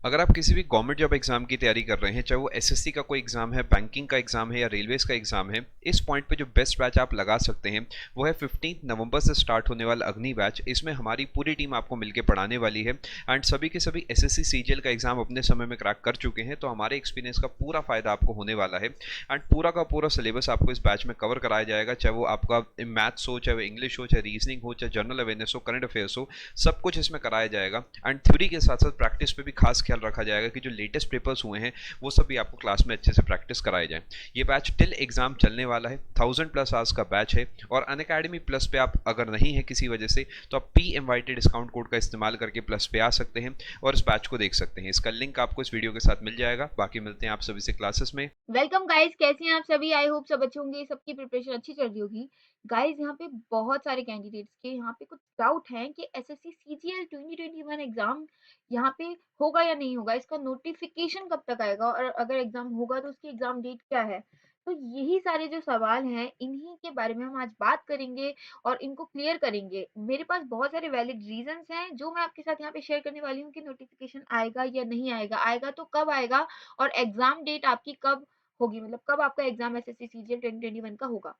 अगर आप किसी भी गवर्नमेंट जॉब एग्जाम की तैयारी कर रहे हैं, चाहे वो एसएससी का कोई एग्जाम है, बैंकिंग का एग्जाम है या रेलवेज का एग्जाम है, इस पॉइंट पे जो बेस्ट बैच आप लगा सकते हैं वो है 15 नवंबर से स्टार्ट होने वाला अग्नि बैच। इसमें हमारी पूरी टीम आपको मिलकर पढ़ाने वाली है एंड सभी के सभी एसएससी सीजीएल का एग्जाम अपने समय में क्रैक कर चुके हैं, तो हमारे एक्सपीरियंस का पूरा फायदा आपको होने वाला है एंड पूरा का पूरा सिलेबस आपको इस बैच में कवर कराया जाएगा। चाहे वो आपका मैथ्स हो, चाहे वो इंग्लिश हो, चाहे रीजनिंग हो, चाहे जनरल अवेयरनेस हो, करंट अफेयर्स हो, सब कुछ इसमें कराया जाएगा एंड थ्योरी के साथ साथ प्रैक्टिस पे भी खास ख्याल रखा जाएगा कि जो लेटेस्ट पेपर्स हुए हैं वो सब भी आपको क्लास में अच्छे से प्रैक्टिस कराए जाए। ये बैच टिल एग्जाम चलने वाला है, 1000+ आवर्स का बैच है और अनअकैडमी प्लस पे आप अगर नहीं है किसी वजह से तो आप पी इनवाइटेड डिस्काउंट कोड का इस्तेमाल करके प्लस पे आ सकते हैं और इस बैच को देख सकते हैं। इसका लिंक आपको इस वीडियो के साथ मिल जाएगा। बाकी मिलते हैं आप सभी से क्लासेस में। वेलकम गाइस, कैसे हैं आप सभी? आई होप सब अच्छे होंगे, सबकी प्रिपरेशन अच्छी चल रही होगी। गाइस, यहाँ पे बहुत सारे कैंडिडेट्स के यहाँ पे कुछ डाउट हैं कि एसएससी सीजीएल 2021 एग्जाम यहाँ पे होगा या नहीं होगा, इसका नोटिफिकेशन कब तक आएगा और अगर एग्जाम होगा तो उसकी एग्जाम डेट क्या है। तो यही सारे जो सवाल हैं इन्हीं के बारे में हम आज बात करेंगे और इनको क्लियर करेंगे। मेरे पास बहुत सारे वैलिड रीजंस हैं जो मैं आपके साथ यहाँ पे शेयर करने वाली हूँ कि नोटिफिकेशन आएगा या नहीं आएगा, आएगा तो कब आएगा और एग्जाम डेट आपकी कब होगी, मतलब कब आपका एग्जाम एसएससी सीजीएल 2021 का होगा।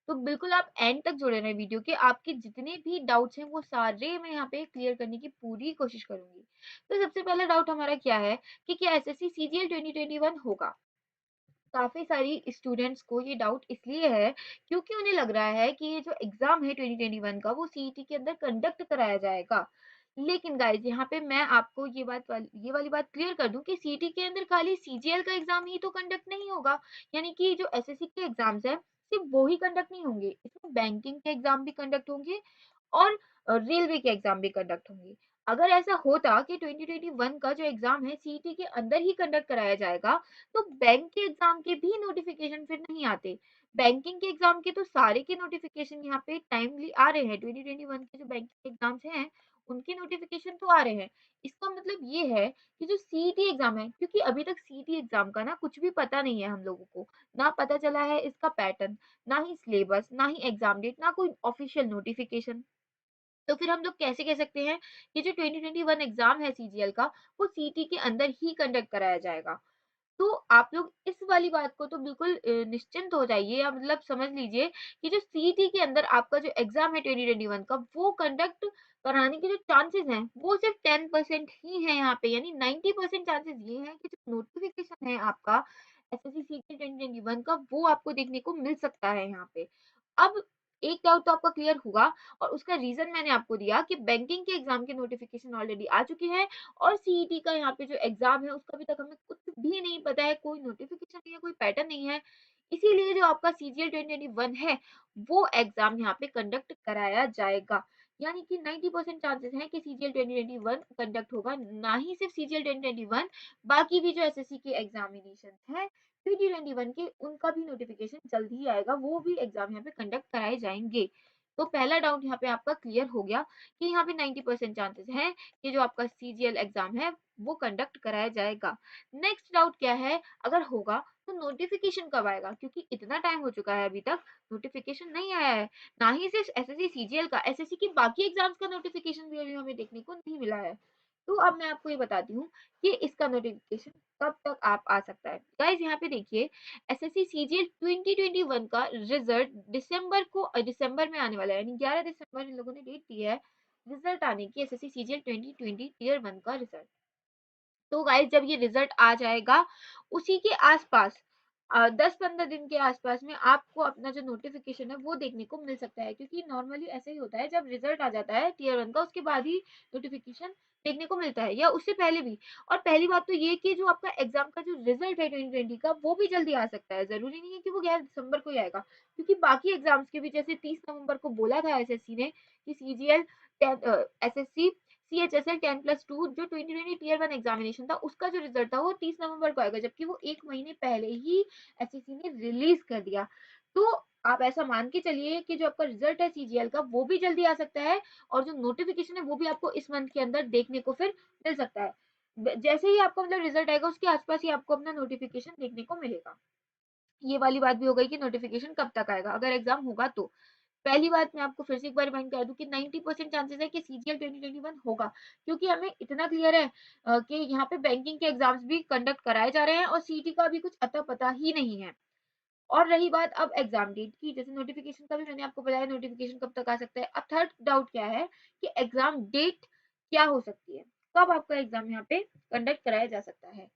तो बिल्कुल आप एंड तक जुड़े रहें वीडियो के, आपके जितने भी डाउट्स हैं वो सारे मैं यहाँ पे क्लियर करने की पूरी कोशिश करूंगी। तो सबसे पहला डाउट हमारा क्या है कि क्या एसएससी सीजीएल 2021 होगा। काफी सारी स्टूडेंट्स को ये डाउट इसलिए है क्योंकि उन्हें लग रहा है कि ये जो एग्जाम है 2021 का वो सीईटी के अंदर कंडक्ट कराया जाएगा। लेकिन गाइस, यहाँ पे मैं आपको ये वाली बात क्लियर कर दूं कि सीईटी के अंदर खाली सीजीएल का एग्जाम ही तो कंडक्ट नहीं होगा। यानी कि जो एसएससी के एग्जाम्स है सिर्फ वो ही कंडक्ट नहीं होंगे, इसमें बैंकिंग के एग्जाम भी कंडक्ट होंगे और रेलवे के एग्जाम भी कंडक्ट होंगे। अगर ऐसा होता कि 2021 का जो एग्जाम है सीईटी के अंदर ही कंडक्ट कराया जाएगा तो बैंक के एग्जाम के भी नोटिफिकेशन फिर नहीं आते। बैंकिंग के एग्जाम के तो सारे के नोटिफिकेशन यहाँ पे टाइमली आ रहे हैं। 2021 के जो बैंकिंग एग्जाम्स हैं उनके नोटिफिकेशन तो आ रहे हैं। इसका मतलब ये है कि जो सीईटी एग्जाम है, क्योंकि अभी तक सीईटी एग्जाम का ना कुछ भी पता नहीं है हम लोगों को, ना पता चला है इसका पैटर्न, ना ही सिलेबस, ना ही एग्जाम डेट, ना कोई ऑफिशियल नोटिफिकेशन। तो फिर हम लोग कैसे कह सकते हैं कि जो 2021 एग्जाम है सीजीएल का वो सीटी के अंदर ही कंडक्ट कराया जाएगा। तो आप लोग इस वाली बात को तो बिल्कुल निश्चिंत हो जाइए या मतलब समझ लीजिए कि जो सीईटी के अंदर आपका जो एग्जाम है 2021 का वो कंडक्ट कराने के जो चांसेस हैं वो सिर्फ 10% ही है यहाँ पे, यानी 90% चांसेस ये हैं कि जो नोटिफिकेशन है आपका एसएससी सीटी 2021 का वो आपको देखने को मिल सकता है यहाँ पे। अब एक डाउट तो आपका क्लियर हुआ और उसका रीजन मैंने आपको दिया कि बैंकिंग के एग्जाम के नोटिफिकेशन ऑलरेडी आ चुके हैं और सीईटी का यहाँ पे जो एग्जाम है उसका अभी तक हमें कुछ भी नहीं पता है, कोई नोटिफिकेशन नहीं है, कोई पैटर्न नहीं है। इसीलिए जो आपका सीजीएल 2021 है वो एग्जाम यहाँ पे कंडक्ट कराया जाएगा। यानी कि 90% चांसेस हैं कि सीजीएल 2021 कंडक्ट होगा, ना ही सिर्फ सीजीएल 2021, बाकी भी जो एसएससी के एग्जामिनेशन है 2021 के उनका भी नोटिफिकेशन जल्द ही आएगा, वो भी एग्जाम यहाँ पे कंडक्ट कराए जाएंगे। तो पहला डाउट यहाँ पे आपका क्लियर हो गया कि यहाँ पे 90% चांसेस हैं कि जो आपका सीजीएल एग्जाम है वो कंडक्ट कराया जाएगा। नेक्स्ट डाउट क्या है, अगर होगा तो नोटिफिकेशन कब आएगा, क्योंकि इतना टाइम हो चुका है अभी तक नोटिफिकेशन नहीं आया है। ना ही सिर्फ एसएससी सीजीएल का, एसएससी की बाकी एग्जाम्स का नोटिफिकेशन भी अभी हमें देखने को नहीं मिला है। तो अब मैं आपको ये बताती हूँ कि इसका नोटिफिकेशन कब तक आप आ सकता है। गाइस, यहाँ पे देखिए, एसएससी सीजीएल 2021 का रिजल्ट दिसंबर में आने वाला है, यानी 11 दिसंबर इन लोगों ने डेट दी है रिजल्ट आने की, एसएससी सीजीएल 2020 ईयर 1 का रिजल्ट। तो गाइस, जब ये रिजल्ट आ जाएगा उसी के आसपास 10-15 दिन के आसपास में आपको अपना जो नोटिफिकेशन है वो देखने को मिल सकता है, क्योंकि नॉर्मली ऐसा ही होता है, जब रिजल्ट आ जाता है टीयर 1 का उसके बाद ही नोटिफिकेशन देखने को मिलता है या उससे पहले भी। और पहली बात तो ये कि जो आपका एग्जाम का जो रिजल्ट है 2020 का वो भी जल्दी आ सकता है, जरूरी नहीं है कि वो 11 दिसंबर को ही आएगा, क्योंकि बाकी एग्जाम्स के भी जैसे 30 नवंबर को बोला था एसएससी ने कि सीजीएल एसएससी सीएचएसएल 10+2 जो 2020 टीयर 1 एग्जामिनेशन था उसका जो रिजल्ट था वो 30 नवंबर को आएगा, जबकि वो एक महीने पहले ही एसएससी ने रिलीज कर दिया। तो आप ऐसा मान के चलिए कि जो आपका रिजल्ट है सीजीएल का वो भी जल्दी आ सकता है और जो नोटिफिकेशन है वो भी आपको इस मंथ के अंदर देखने को फिर मिल सकता है। जैसे ही आपका मतलब रिजल्ट आएगा उसके आसपास ही आपको अपना नोटिफिकेशन देखने को मिलेगा। ये वाली बात भी हो गई कि नोटिफिकेशन कब तक आएगा अगर एग्जाम होगा तो। पहली बात मैं आपको फिर से एक बार रिमाइंड कर दूँ कि 90% चांसेस है कि सीजीएल 2021 होगा, क्योंकि हमें इतना क्लियर है कि यहाँ पे बैंकिंग के एग्ज़ाम्स भी कंडक्ट कराए जा रहे हैं और सीईटी का भी कुछ अता-पता ही नहीं है। और रही बात अब एग्ज़ाम डेट की, जैसे नोटिफ़िकेशन का भी मैंने आपको बताया नोटिफ़िकेशन कब तक आ सकता है। अब थर्ड डाउट क्या है कि एग्ज़ाम डेट क्या हो सकती है? कब आपका एग्ज़ाम यहाँ पे कंडक्ट कराया जा सकता है?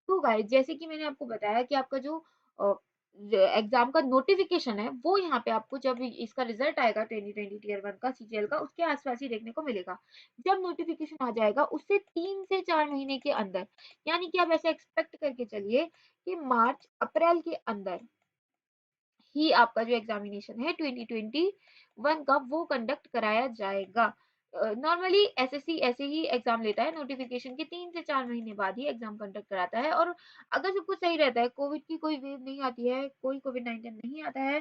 तो गाइस जैसे कि मैंने आपको बताया कि आपका जो अ, एग्ज़ाम का नोटिफ़िकेशन है, वो यहाँ पे आपको जब इसका रिज़ल्ट आएगा 2020 टियर 1 का सीजीएल का, उसके आस-पास ही देखने को मिलेगा। जब नोटिफ़िकेशन आ जाएगा, उससे 3 से 4 महीने के अंदर, यानी कि आप ऐसे एक्सपेक्ट करके चलिए कि मार्च, अप्रैल के अंदर ही आपका जो एग्ज़ामिनेशन है 2021 का वो कंडक्ट कराया जाएगा। नॉर्मली एसएससी ऐसे ही एग्ज़ाम लेता है, नोटिफ़िकेशन के 3 से 4 महीने बाद ही एग्ज़ाम कंडक्ट कराता है और अगर सब कुछ सही रहता है, कोविड की कोई वेव नहीं आती है, कोई कोविड-19 नहीं आता है,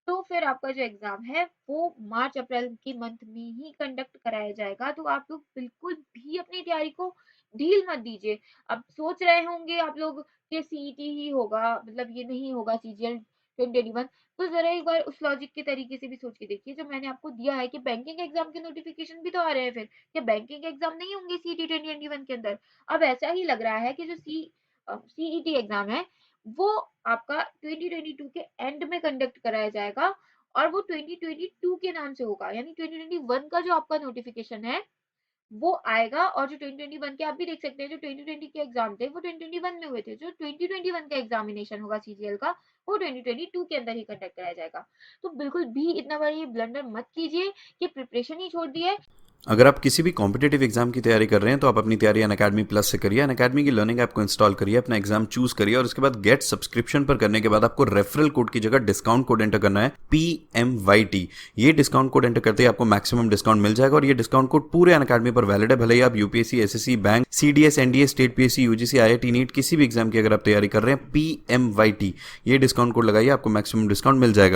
तो फिर आपका जो एग्ज़ाम है वो मार्च अप्रैल की मंथ में ही कंडक्ट कराया जाएगा। तो आप लोग बिल्कुल भी अपनी तैयारी को ढील मत दीजिए। अब सोच रहे होंगे आप लोग कि सीईटी ही होगा, मतलब ये नहीं होगा सीजीएल 2021, तो ज़रा एक बार उस लॉजिक के तरीके से भी सोच के देखिए जो मैंने आपको दिया है कि बैंकिंग एग्ज़ाम के नोटिफ़िकेशन भी तो आ रहे हैं फिर, क्या बैंकिंग एग्ज़ाम नहीं होंगे सीईटी 2021 के अंदर? अब ऐसा ही लग रहा है कि जो सीईटी एग्ज़ाम है वो आपका 2022 के एंड में कंडक्ट कराया जाएगा और वो 2022 के नाम से होगा, यानी 2021 का जो आपका नोटिफिकेशन है वो आएगा और जो 2021 के आप भी देख सकते हैं जो 2020 के एग्जाम थे वो 2021 में हुए थे, जो 2021 का एग्जामिनेशन होगा सीजीएल का वो 2022 के अंदर ही कंडक्ट कराया जाएगा। तो बिल्कुल भी इतना बड़ा ये ब्लंडर मत कीजिए कि प्रिपरेशन ही छोड़ दी है। अगर आप किसी भी कॉम्पिटेटिव एग्जाम की तैयारी कर रहे हैं तो आप अपनी तैयारी अनअकैडमी प्लस से करिए। अनअकैडमी की लर्निंग ऐप को इंस्टॉल करिए, अपना एग्जाम चूज करिए और उसके बाद गेट सब्सक्रिप्शन पर करने के बाद आपको रेफरल कोड की जगह डिस्काउंट कोड एंटर करना है PMYT। ये डिस्काउंट कोड एंटर करते ही आपको मैक्सिमम डिस्काउंट मिल जाएगा और ये डिस्काउंट कोड पूरे अनअकैडमी पर वैलिड है। भले ही आप UPSC, SSC, bank, CDS, NDA, state PSC, UGC, IIT, NEET किसी भी एग्जाम की अगर आप तैयारी कर रहे हैं PMYT ये डिस्काउंट कोड लगाइए, आपको मैक्सिमम डिस्काउंट मिल जाएगा।